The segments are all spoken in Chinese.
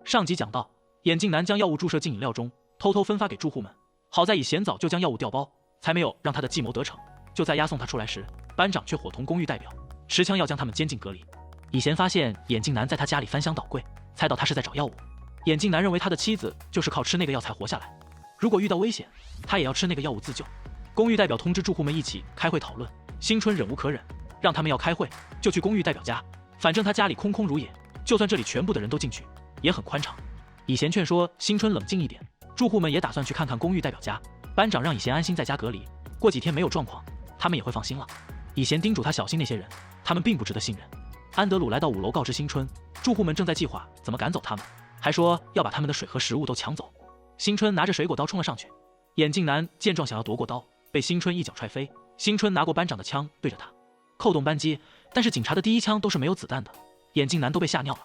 上集讲到，眼镜男将药物注射进饮料中，偷偷分发给住户们。好在以贤早就将药物调包，才没有让他的计谋得逞。就在押送他出来时，班长却伙同公寓代表持枪要将他们监禁隔离。以贤发现眼镜男在他家里翻箱倒柜，猜到他是在找药物。眼镜男认为他的妻子就是靠吃那个药才活下来，如果遇到危险，他也要吃那个药物自救。公寓代表通知住户们一起开会讨论，新春忍无可忍，让他们要开会就去公寓代表家，反正他家里空空如也，就算这里全部的人都进去也很宽敞。以贤劝说新春冷静一点，住户们也打算去看看公寓代表家。班长让以贤安心在家隔离，过几天没有状况，他们也会放心了。以贤叮嘱他小心那些人，他们并不值得信任。安德鲁来到5楼告知新春，住户们正在计划怎么赶走他们，还说要把他们的水和食物都抢走。新春拿着水果刀冲了上去，眼镜男见状想要夺过刀，被新春一脚踹飞。新春拿过班长的枪对着他扣动扳机，但是警察的第一枪都是没有子弹的，眼镜男都被吓尿了。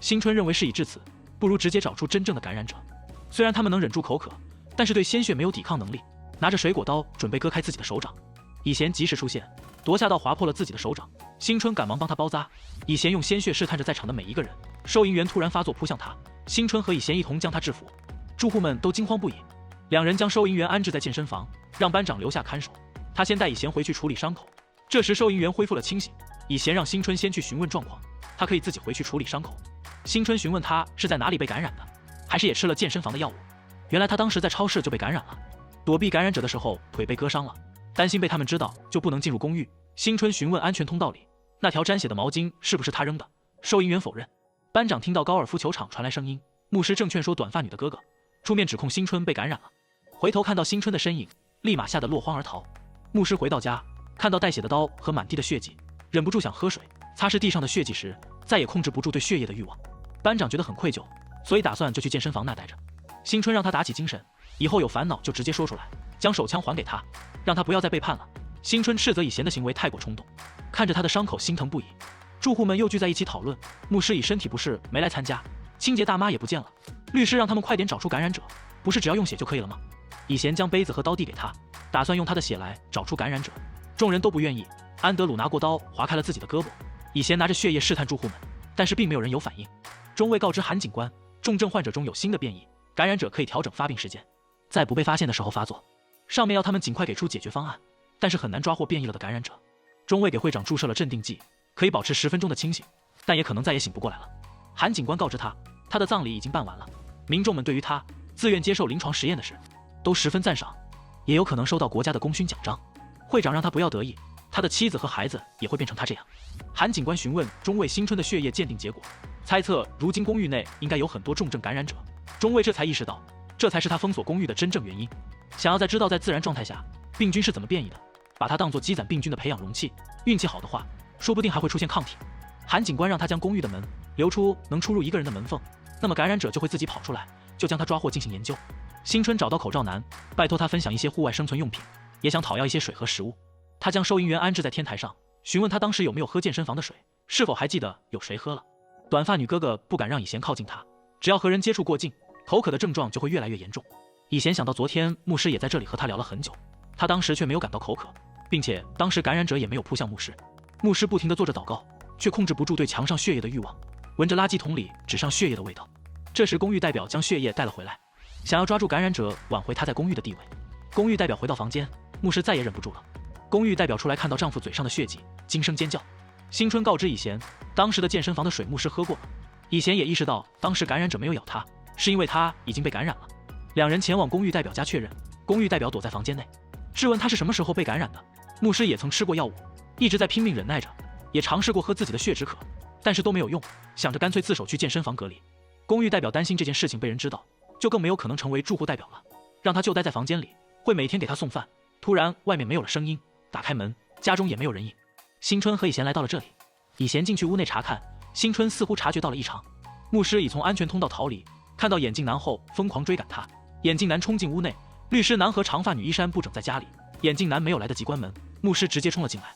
新春认为事已至此，不如直接找出真正的感染者。虽然他们能忍住口渴，但是对鲜血没有抵抗能力，拿着水果刀准备割开自己的手掌。以贤及时出现，夺下刀划破了自己的手掌。新春赶忙帮他包扎。以贤用鲜血试探着在场的每一个人。收银员突然发作扑向他，新春和以贤一同将他制服。住户们都惊慌不已，两人将收银员安置在健身房，让班长留下看守。他先带以贤回去处理伤口。这时收银员恢复了清醒，以贤让新春先去询问状况，他可以自己回去处理伤口。新春询问他是在哪里被感染的，还是也吃了健身房的药物。原来他当时在超市就被感染了，躲避感染者的时候腿被割伤了，担心被他们知道就不能进入公寓。新春询问安全通道里那条沾血的毛巾是不是他扔的，收银员否认。班长听到高尔夫球场传来声音，牧师正劝说短发女的哥哥出面指控新春被感染了，回头看到新春的身影，立马吓得落荒而逃。牧师回到家，看到带血的刀和满地的血迹，忍不住想喝水，擦拭地上的血迹时再也控制不住对血液的欲望。班长觉得很愧疚，所以打算就去健身房那待着。新春让他打起精神，以后有烦恼就直接说出来，将手枪还给他，让他不要再背叛了。新春斥责以贤的行为太过冲动，看着他的伤口心疼不已。住户们又聚在一起讨论，牧师以身体不适没来参加，清洁大妈也不见了。律师让他们快点找出感染者，不是只要用血就可以了吗？以贤将杯子和刀递给他，打算用他的血来找出感染者。众人都不愿意。安德鲁拿过刀划开了自己的胳膊，以贤拿着血液试探住户们，但是并没有人有反应。中尉告知韩警官，重症患者中有新的变异，感染者可以调整发病时间，在不被发现的时候发作。上面要他们尽快给出解决方案，但是很难抓获变异了的感染者。中尉给会长注射了镇定剂，可以保持10分钟的清醒，但也可能再也醒不过来了。韩警官告知他，他的葬礼已经办完了。民众们对于他自愿接受临床实验的事都十分赞赏，也有可能收到国家的功勋奖章。会长让他不要得意，他的妻子和孩子也会变成他这样。韩警官询问中尉新春的血液鉴定结果，猜测如今公寓内应该有很多重症感染者。中尉这才意识到，这才是他封锁公寓的真正原因。想要再知道在自然状态下病菌是怎么变异的，把它当作积攒病菌的培养容器，运气好的话说不定还会出现抗体。韩警官让他将公寓的门留出能出入一个人的门缝，那么感染者就会自己跑出来，就将他抓获进行研究。新春找到口罩男，拜托他分享一些户外生存用品，也想讨要一些水和食物。他将收银员安置在天台上，询问他当时有没有喝健身房的水，是否还记得有谁喝了。短发女哥哥不敢让以贤靠近他，只要和人接触过近，口渴的症状就会越来越严重。以贤想到昨天牧师也在这里和他聊了很久，他当时却没有感到口渴，并且当时感染者也没有扑向牧师。牧师不停地做着祷告，却控制不住对墙上血液的欲望，闻着垃圾桶里纸上血液的味道。这时公寓代表将血液带了回来，想要抓住感染者，挽回他在公寓的地位。公寓代表回到房间，牧师再也忍不住了。公寓代表出来看到丈夫嘴上的血迹，惊声尖叫。新春告知以贤，当时的健身房的水牧师喝过了。以贤也意识到当时感染者没有咬他，是因为他已经被感染了。两人前往公寓代表家确认，公寓代表躲在房间内，质问他是什么时候被感染的。牧师也曾吃过药物，一直在拼命忍耐着，也尝试过喝自己的血止渴，但是都没有用，想着干脆自首去健身房隔离。公寓代表担心这件事情被人知道，就更没有可能成为住户代表了，让他就待在房间里，会每天给他送饭。突然外面没有了声音，打开门，家中也没有人影。新春和以贤来到了这里，以贤进去屋内查看，新春似乎察觉到了异常。牧师已从安全通道逃离，看到眼镜男后疯狂追赶他。眼镜男冲进屋内，律师男和长发女衣衫不整在家里。眼镜男没有来得及关门，牧师直接冲了进来。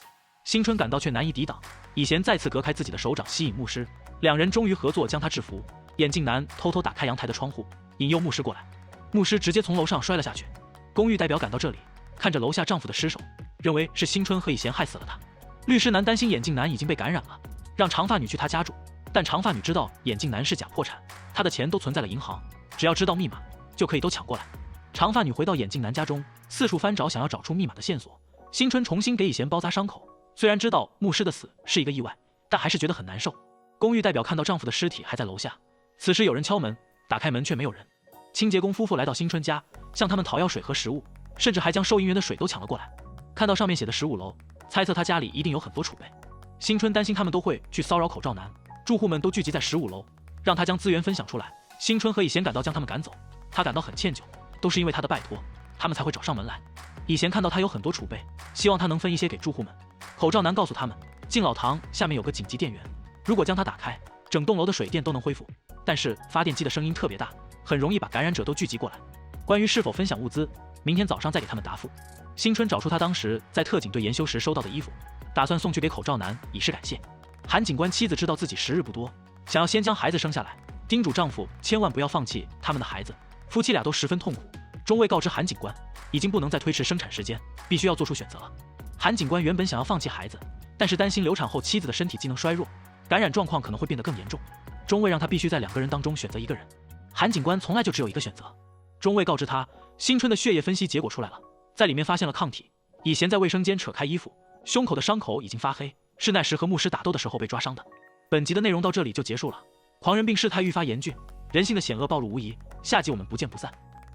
新春赶到却难以抵挡，以贤再次隔开自己的手掌吸引牧师，两人终于合作将他制服。眼镜男偷偷打开阳台的窗户，引诱牧师过来，牧师直接从楼上摔了下去。公寓代表赶到这里，看着楼下丈夫的尸首，认为是新春和以贤害死了他。律师男担心眼镜男已经被感染了，让长发女去他家住，但长发女知道眼镜男是假破产，他的钱都存在了银行，只要知道密码就可以都抢过来。长发女回到眼镜男家中，四处翻找，想要找出密码的线索。新春重新给以贤包扎伤口，虽然知道牧师的死是一个意外，但还是觉得很难受。公寓代表看到丈夫的尸体还在楼下，此时有人敲门，打开门却没有人。清洁工夫妇来到新春家，向他们讨要水和食物，甚至还将收银员的水都抢了过来。看到上面写的15楼，猜测他家里一定有很多储备。新春担心他们都会去骚扰口罩男，住户们都聚集在15楼，让他将资源分享出来。新春和以贤赶到将他们赶走，他感到很歉疚，都是因为他的拜托，他们才会找上门来。以贤看到他有很多储备，希望他能分一些给住户们。口罩男告诉他们，敬老堂下面有个紧急电源，如果将它打开，整栋楼的水电都能恢复，但是发电机的声音特别大，很容易把感染者都聚集过来。关于是否分享物资，明天早上再给他们答复。新春找出他当时在特警队研修时收到的衣服，打算送去给口罩男以示感谢。韩警官妻子知道自己时日不多，想要先将孩子生下来，叮嘱丈夫千万不要放弃他们的孩子。夫妻俩都十分痛苦。中尉告知韩警官，已经不能再推迟生产时间，必须要做出选择了。韩警官原本想要放弃孩子，但是担心流产后妻子的身体机能衰弱，感染状况可能会变得更严重。中尉让他必须在2个人当中选择一个人。韩警官从来就只有一个选择。中尉告知他，新春的血液分析结果出来了，在里面发现了抗体。以贤在卫生间扯开衣服，胸口的伤口已经发黑，是那时和牧师打斗的时候被抓伤的。本集的内容到这里就结束了。狂人病事态愈发严峻，人性的险恶暴露无遗，下集我们不见不散。